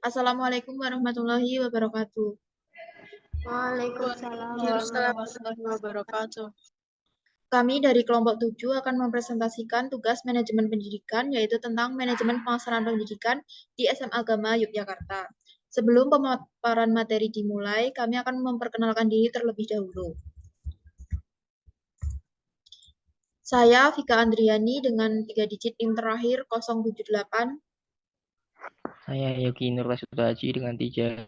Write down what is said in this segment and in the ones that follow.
Assalamualaikum warahmatullahi wabarakatuh. Waalaikumsalam Waalaikumsalam warahmatullahi warahmatullahi wabarakatuh. Kami dari kelompok 7 akan mempresentasikan tugas manajemen pendidikan, yaitu tentang manajemen pelaksanaan pendidikan di SMA Agama Yogyakarta. Sebelum pemaparan materi dimulai, kami akan memperkenalkan diri terlebih dahulu. Saya Vika Andriani dengan 3 digit NIM terakhir 078. Saya Yogi Nur Haji dengan 3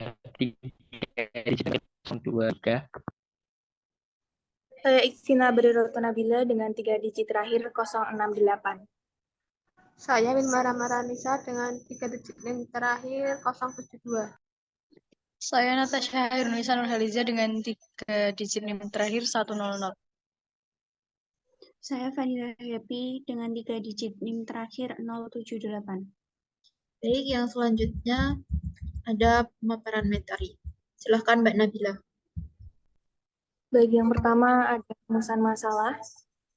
Saya Iksina Beriroto Nabila dengan 3 digit terakhir 068. Saya Wilma Ramaranisa dengan 3 digit NIM terakhir 072. Saya Natasha Hairunisa Nurhaliza dengan 3 digit NIM terakhir 100. Saya Vanila Happy dengan 3 digit NIM terakhir 078. Baik, yang selanjutnya ada pemaparan materi. Silahkan Mbak Nabila. Bagi yang pertama ada rumusan masalah.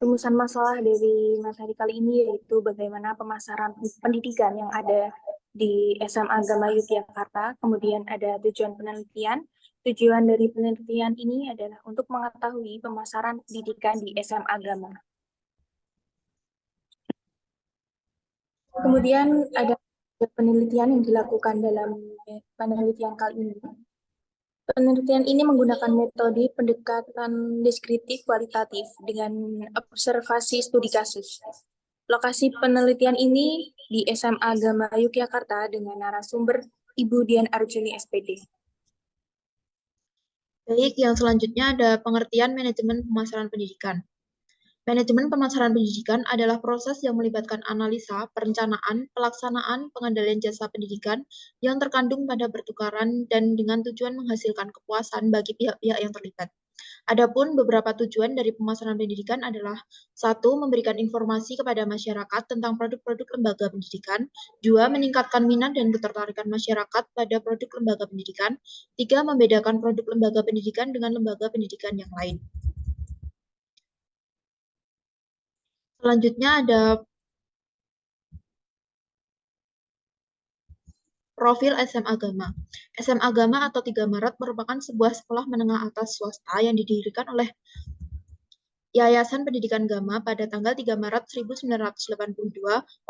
Rumusan masalah dari materi kali ini yaitu bagaimana pemasaran pendidikan yang ada di SMA Agama Yogyakarta. Kemudian ada tujuan penelitian. Tujuan dari penelitian ini adalah untuk mengetahui pemasaran pendidikan di SMA Agama. Kemudian ada penelitian yang dilakukan dalam penelitian kali ini. Penelitian ini menggunakan metode pendekatan deskriptif kualitatif dengan observasi studi kasus. Lokasi penelitian ini di SMA Agama Yogyakarta dengan narasumber Ibu Dian Arjuni SPD. Baik, yang selanjutnya ada pengertian manajemen pemasaran pendidikan. Manajemen pemasaran pendidikan adalah proses yang melibatkan analisa, perencanaan, pelaksanaan, pengendalian jasa pendidikan yang terkandung pada pertukaran dan dengan tujuan menghasilkan kepuasan bagi pihak-pihak yang terlibat. Adapun beberapa tujuan dari pemasaran pendidikan adalah: 1. Memberikan informasi kepada masyarakat tentang produk-produk lembaga pendidikan. 2. Meningkatkan minat dan ketertarikan masyarakat pada produk lembaga pendidikan. 3. Membedakan produk lembaga pendidikan dengan lembaga pendidikan yang lain. Selanjutnya ada profil SM Agama. SM Agama atau 3 Maret merupakan sebuah sekolah menengah atas swasta yang didirikan oleh Yayasan Pendidikan Gama pada tanggal 3 Maret 1982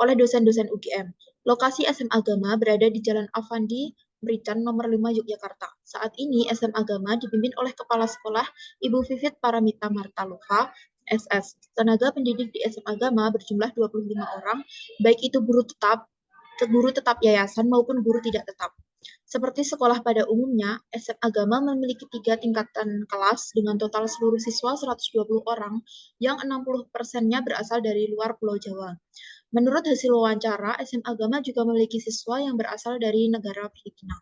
oleh dosen-dosen UGM. Lokasi SM Agama berada di Jalan Avandi Merican nomor 5 Yogyakarta. Saat ini SM Agama dipimpin oleh Kepala Sekolah Ibu Vivit Paramita Martaloka, SS. Tenaga pendidik di SM Agama berjumlah 25 orang, baik itu guru tetap yayasan maupun guru tidak tetap. Seperti sekolah pada umumnya, SM Agama memiliki 3 tingkatan kelas dengan total seluruh siswa 120 orang, yang 60%-nya berasal dari luar Pulau Jawa. Menurut hasil wawancara, SM Agama juga memiliki siswa yang berasal dari negara Filipina.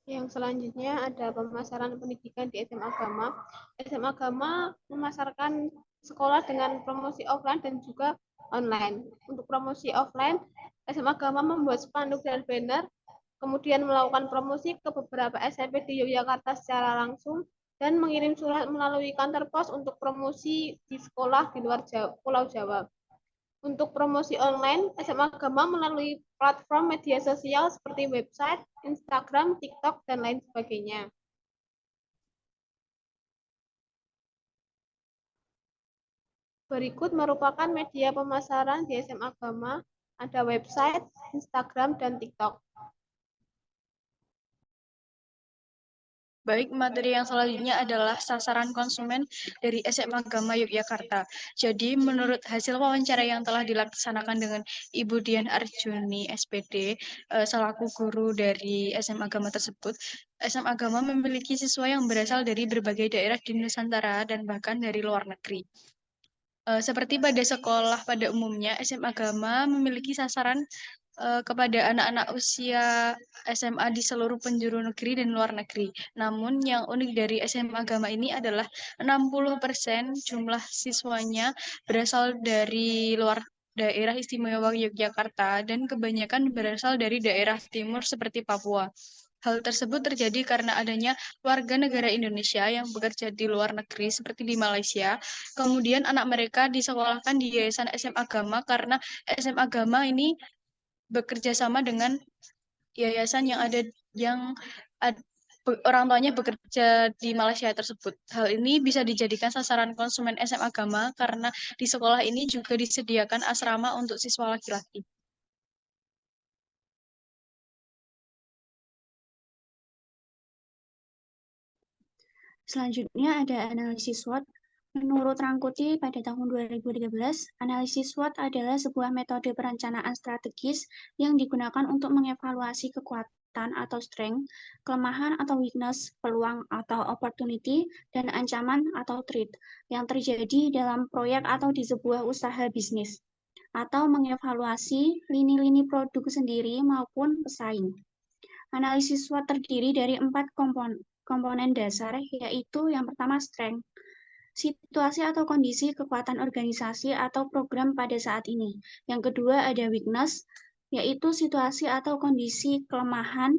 Yang selanjutnya ada pemasaran pendidikan di SMA Agama. SMA Agama memasarkan sekolah dengan promosi offline dan juga online. Untuk promosi offline, SMA Agama membuat spanduk dan banner, kemudian melakukan promosi ke beberapa SMP di Yogyakarta secara langsung, dan mengirim surat melalui kantor pos untuk promosi di sekolah di luar Pulau Jawa. Untuk promosi online, SMA Agama melalui platform media sosial seperti website, Instagram, TikTok, dan lain sebagainya. Berikut merupakan media pemasaran di SMA Agama, ada website, Instagram, dan TikTok. Baik, materi yang selanjutnya adalah sasaran konsumen dari SMA Agama Yogyakarta. Jadi, menurut hasil wawancara yang telah dilaksanakan dengan Ibu Dian Arjuni SPD, selaku guru dari SMA Agama tersebut, SMA Agama memiliki siswa yang berasal dari berbagai daerah di Nusantara dan bahkan dari luar negeri. Seperti pada sekolah pada umumnya, SMA Agama memiliki sasaran kepada anak-anak usia SMA di seluruh penjuru negeri dan luar negeri. Namun yang unik dari SMA Agama ini adalah 60% jumlah siswanya berasal dari luar daerah istimewa Yogyakarta dan kebanyakan berasal dari daerah timur seperti Papua. Hal tersebut terjadi karena adanya warga negara Indonesia yang bekerja di luar negeri seperti di Malaysia. Kemudian anak mereka disekolahkan di Yayasan SM Agama karena SM Agama ini bekerja sama dengan yayasan yang ada orang tuanya bekerja di Malaysia tersebut. Hal ini bisa dijadikan sasaran konsumen SM Agama karena di sekolah ini juga disediakan asrama untuk siswa laki-laki. Selanjutnya ada analisis SWOT. Menurut Rangkuti pada tahun 2013, analisis SWOT adalah sebuah metode perencanaan strategis yang digunakan untuk mengevaluasi kekuatan atau strength, kelemahan atau weakness, peluang atau opportunity, dan ancaman atau threat yang terjadi dalam proyek atau di sebuah usaha bisnis, atau mengevaluasi lini-lini produk sendiri maupun pesaing. Analisis SWOT terdiri dari 4 komponen dasar, yaitu yang pertama strength, situasi atau kondisi kekuatan organisasi atau program pada saat ini. Yang kedua ada weakness, yaitu situasi atau kondisi kelemahan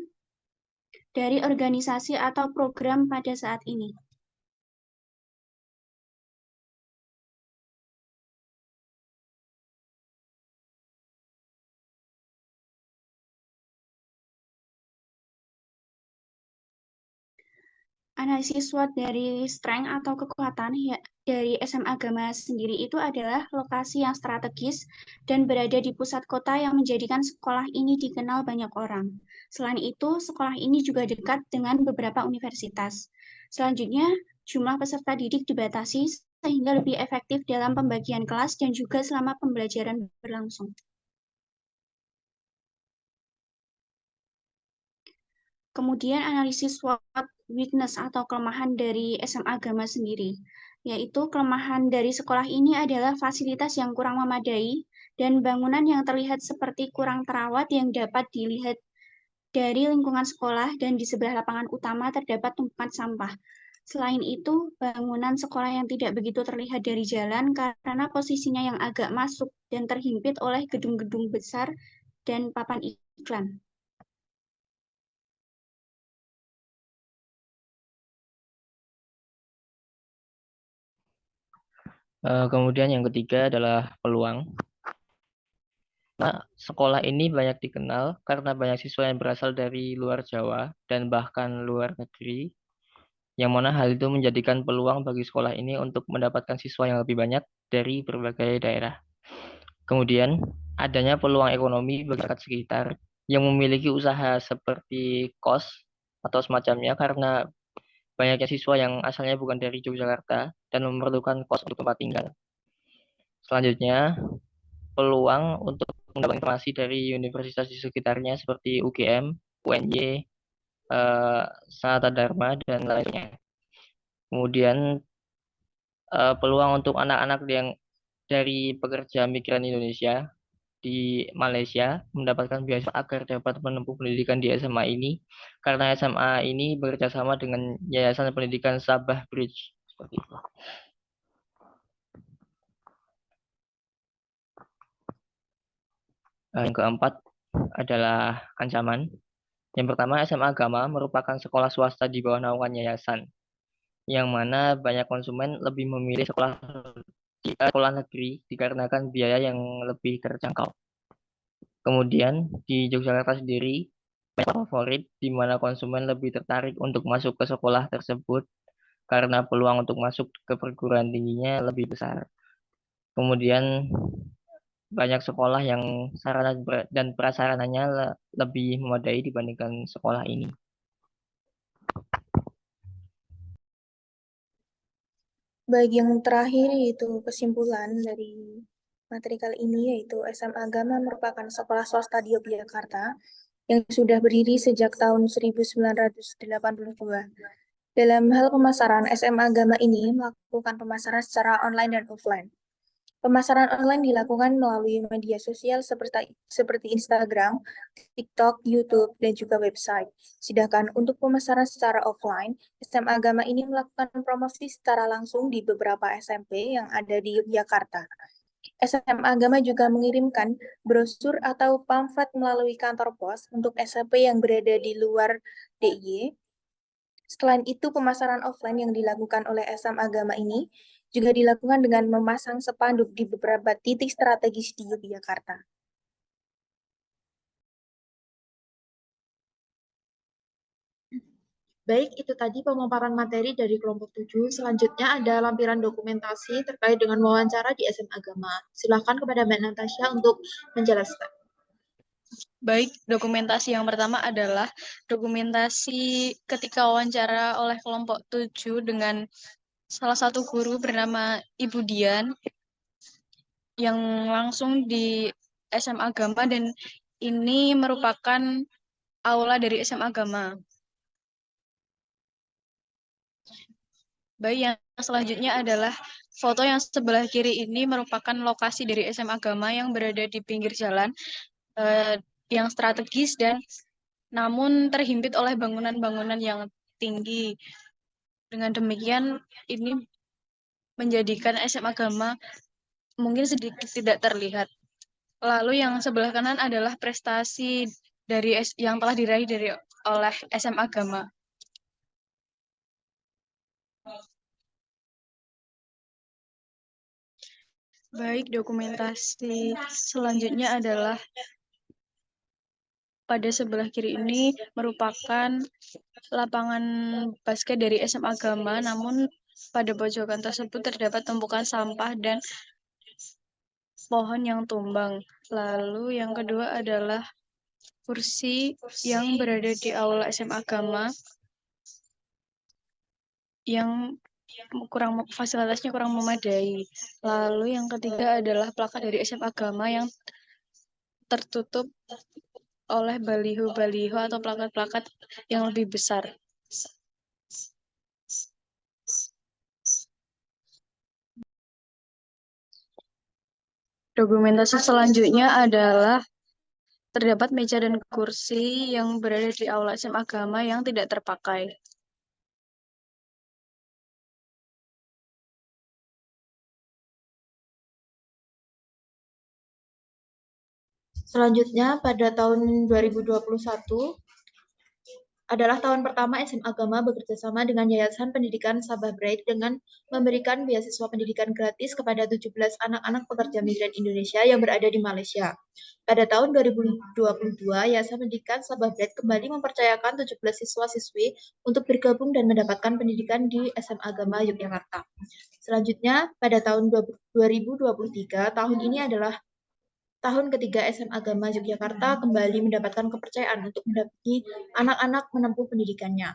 dari organisasi atau program pada saat ini. Analisis SWOT dari strength atau kekuatan dari SM Agama sendiri itu adalah lokasi yang strategis dan berada di pusat kota yang menjadikan sekolah ini dikenal banyak orang. Selain itu, sekolah ini juga dekat dengan beberapa universitas. Selanjutnya, jumlah peserta didik dibatasi sehingga lebih efektif dalam pembagian kelas dan juga selama pembelajaran berlangsung. Kemudian analisis SWOT weakness atau kelemahan dari SM Agama sendiri, yaitu kelemahan dari sekolah ini adalah fasilitas yang kurang memadai dan bangunan yang terlihat seperti kurang terawat yang dapat dilihat dari lingkungan sekolah dan di sebelah lapangan utama terdapat tumpukan sampah. Selain itu, bangunan sekolah yang tidak begitu terlihat dari jalan karena posisinya yang agak masuk dan terhimpit oleh gedung-gedung besar dan papan iklan. Kemudian yang ketiga adalah peluang. Nah, sekolah ini banyak dikenal karena banyak siswa yang berasal dari luar Jawa dan bahkan luar negeri, yang mana hal itu menjadikan peluang bagi sekolah ini untuk mendapatkan siswa yang lebih banyak dari berbagai daerah. Kemudian, adanya peluang ekonomi bagi masyarakat sekitar yang memiliki usaha seperti kos atau semacamnya karena banyaknya siswa yang asalnya bukan dari Yogyakarta dan memerlukan kos untuk tempat tinggal. Selanjutnya, peluang untuk mendapat informasi dari universitas di sekitarnya seperti UGM, UNY, Sanata Dharma, dan lainnya. Kemudian peluang untuk anak-anak yang dari pekerja migran Indonesia di Malaysia mendapatkan beasiswa agar dapat menempuh pendidikan di SMA ini karena SMA ini bekerja sama dengan Yayasan Pendidikan Sabah Bridge seperti itu. Yang keempat adalah ancaman. Yang pertama, SMA Agama merupakan sekolah swasta di bawah naungan yayasan, yang mana banyak konsumen lebih memilih sekolah negeri dikarenakan biaya yang lebih terjangkau. Kemudian di Yogyakarta sendiri banyak favorit di mana konsumen lebih tertarik untuk masuk ke sekolah tersebut karena peluang untuk masuk ke perguruan tingginya lebih besar. Kemudian banyak sekolah yang sarana dan prasarananya lebih memadai dibandingkan sekolah ini. Baik, yang terakhir yaitu kesimpulan dari materi kali ini, yaitu SM Agama merupakan sekolah swasta di Yogyakarta yang sudah berdiri sejak tahun 1982. Dalam hal pemasaran, SM Agama ini melakukan pemasaran secara online dan offline. Pemasaran online dilakukan melalui media sosial seperti Instagram, TikTok, YouTube, dan juga website. Sedangkan untuk pemasaran secara offline, SM Agama ini melakukan promosi secara langsung di beberapa SMP yang ada di Yogyakarta. SMA Agama juga mengirimkan brosur atau pamflet melalui kantor pos untuk SMP yang berada di luar DIY. Selain itu, pemasaran offline yang dilakukan oleh SMA Agama ini juga dilakukan dengan memasang spanduk di beberapa titik strategis di Yogyakarta. Baik, itu tadi pemaparan materi dari kelompok 7. Selanjutnya ada lampiran dokumentasi terkait dengan wawancara di SMA Agama. Silakan kepada Mbak Natasha untuk menjelaskan. Baik, dokumentasi yang pertama adalah dokumentasi ketika wawancara oleh kelompok 7 dengan salah satu guru bernama Ibu Dian yang langsung di SMA Agama, dan ini merupakan aula dari SMA Agama. Baik, yang selanjutnya adalah foto yang sebelah kiri ini merupakan lokasi dari SMA Agama yang berada di pinggir jalan yang strategis dan namun terhimpit oleh bangunan-bangunan yang tinggi. Dengan demikian, ini menjadikan SMA Agama mungkin sedikit tidak terlihat. Lalu yang sebelah kanan adalah prestasi dari yang telah diraih oleh SMA Agama. Baik, dokumentasi selanjutnya adalah pada sebelah kiri ini merupakan lapangan basket dari SMA Agama, namun pada pojokan tersebut terdapat tumpukan sampah dan pohon yang tumbang. Lalu yang kedua adalah kursi yang berada di aula SMA Agama yang fasilitasnya kurang memadai. Lalu yang ketiga adalah plakat dari SMA Agama yang tertutup oleh baliho-baliho atau plakat-plakat yang lebih besar. Dokumentasi selanjutnya adalah terdapat meja dan kursi yang berada di aula SMA Agama yang tidak terpakai. Selanjutnya, pada tahun 2021 adalah tahun pertama SMA Agama bekerjasama dengan Yayasan Pendidikan Sabah Bright dengan memberikan beasiswa pendidikan gratis kepada 17 anak-anak pekerja migran Indonesia yang berada di Malaysia. Pada tahun 2022, Yayasan Pendidikan Sabah Bright kembali mempercayakan 17 siswa-siswi untuk bergabung dan mendapatkan pendidikan di SMA Agama Yogyakarta. Selanjutnya, pada tahun 2023, tahun ini adalah tahun ketiga SMA Agama Yogyakarta kembali mendapatkan kepercayaan untuk mendampingi anak-anak menempuh pendidikannya.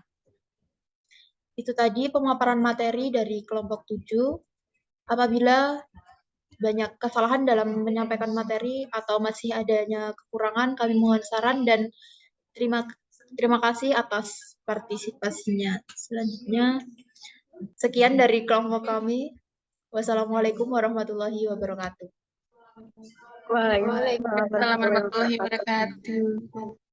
Itu tadi pemaparan materi dari kelompok 7. Apabila banyak kesalahan dalam menyampaikan materi atau masih adanya kekurangan, kami mohon saran dan terima kasih atas partisipasinya. Selanjutnya, sekian dari kelompok kami. Wassalamualaikum warahmatullahi wabarakatuh. Waalaikumsalam Waalaikumsalam warahmatullahi wabarakatuh.